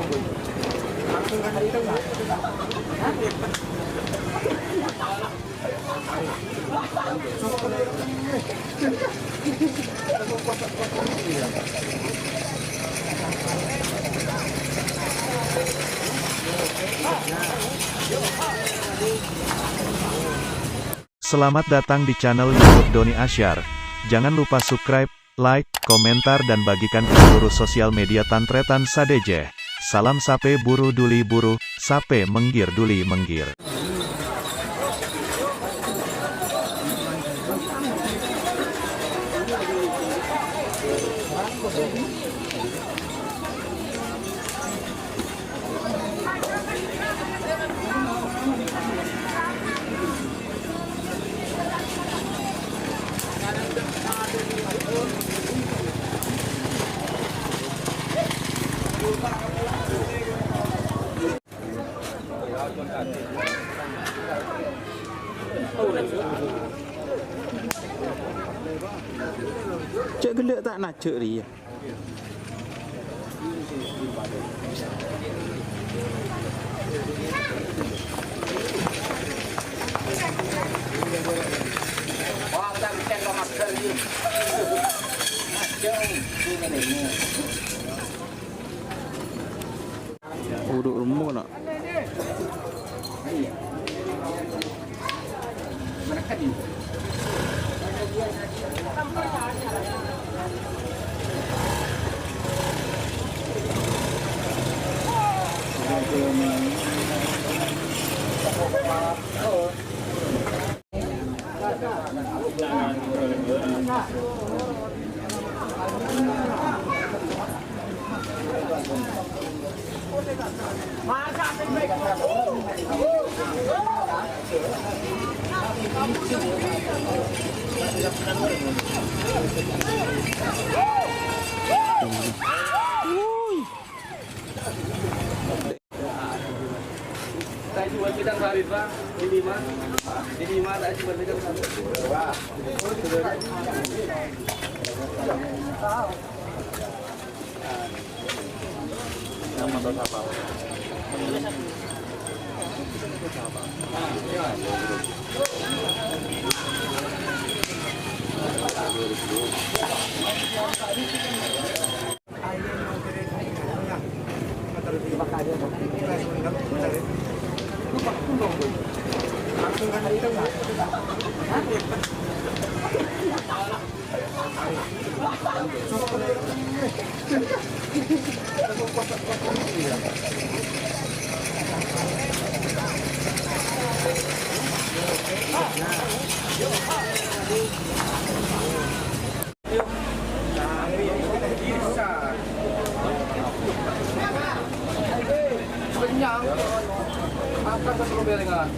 Selamat datang di channel YouTube Doni Asyar. Jangan lupa subscribe, like, komentar dan bagikan ke seluruh sosial media Tantretan Sadeje. Salam sape buru duli buru, sape menggir duli menggir. Cek gelak tak nak cek dia. Uduk rumah nak. Saya cuma bidang sehari Pak, di lima saya cuma bidang sehari. Nama atau apa? Kenyang, makan satu berengan.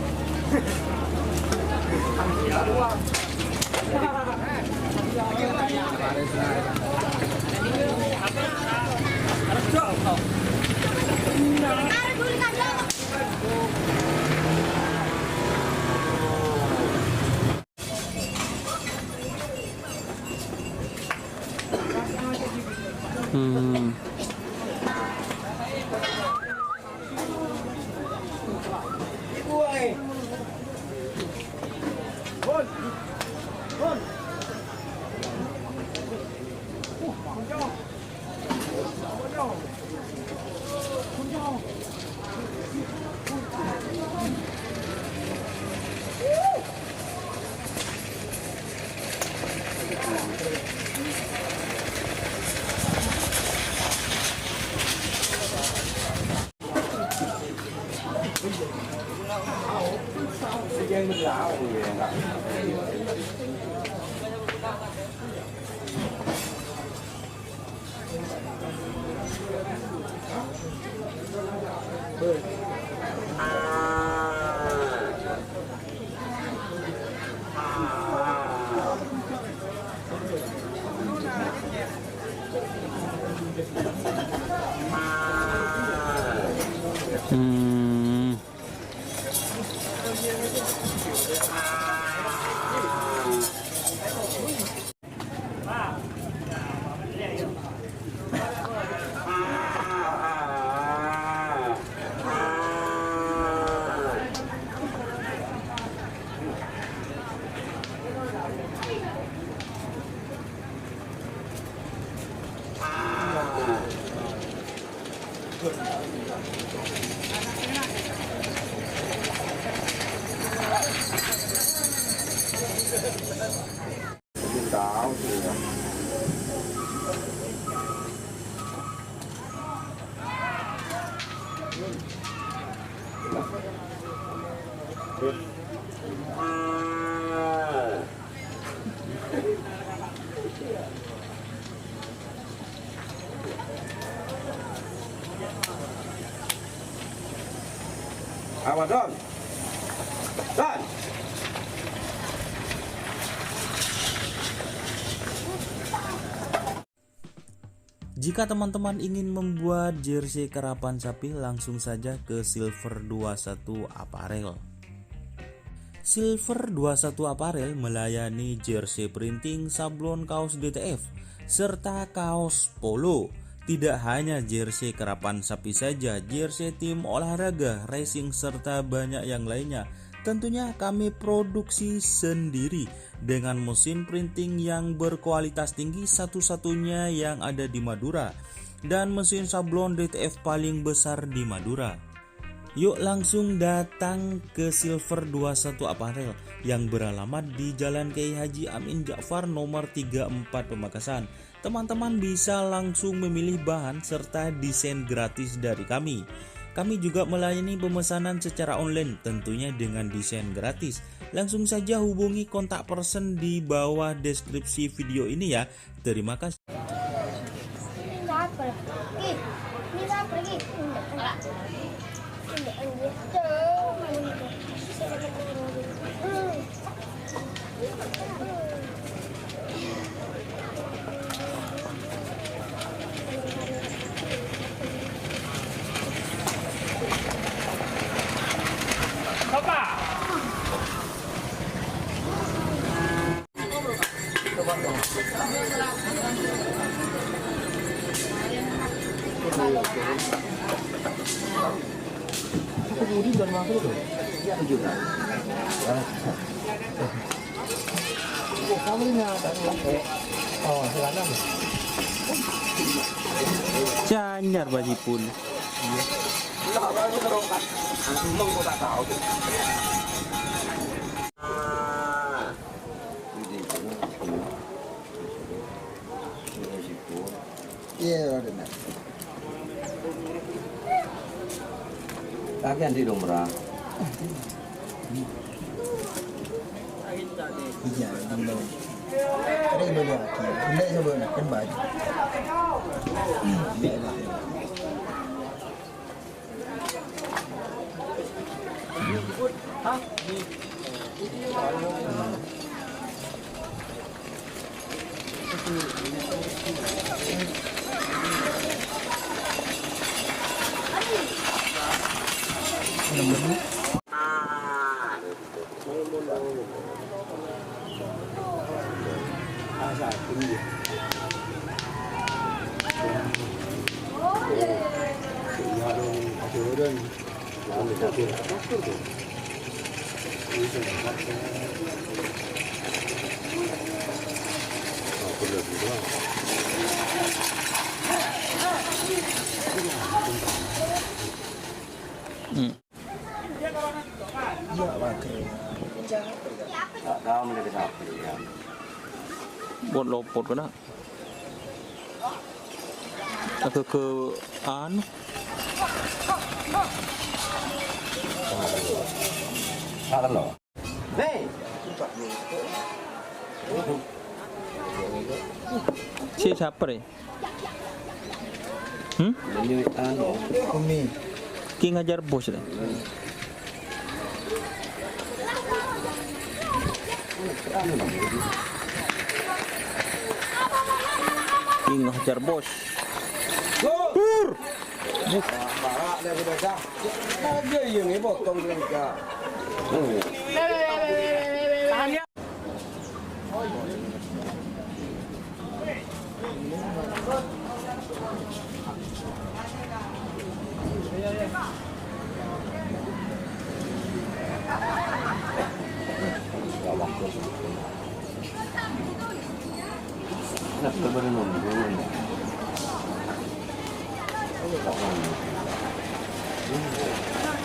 Tahu sih ya. Apa Don? Don! Jika teman-teman ingin membuat jersey karapan sapi, langsung saja ke Silver 21 Apparel. Silver 21 Apparel melayani jersey printing, sablon, kaos DTF, serta kaos polo. Tidak hanya jersey karapan sapi saja, jersey tim olahraga, racing, serta banyak yang lainnya. Tentunya kami produksi sendiri dengan mesin printing yang berkualitas tinggi, satu-satunya yang ada di Madura, dan mesin sablon DTF paling besar di Madura. Yuk langsung datang ke Silver 21 Apparel yang beralamat di Jalan Kiai Haji Amin Ja'far nomor 34 Pamekasan. Teman-teman bisa langsung memilih bahan serta desain gratis dari kami. Kami juga melayani pemesanan secara online, tentunya dengan desain gratis. Langsung saja hubungi kontak person di bawah deskripsi video ini ya. Terima kasih. Canyar baju pun. Kagian di Domra. Iya, belum. Ada ibu dia. Benda coba nak kan baju. Tahu menjadi sapi ya. Buat lopot kena. Atau ke anu. Salah lo. Nih. Siapa ni? Ini anu. Umi. Ki ngajar bos ni. Ki ngajar bos. Pur. Barak dah sudah dah. Dia yang ni potong mereka. Nak kebenaran dulu. tak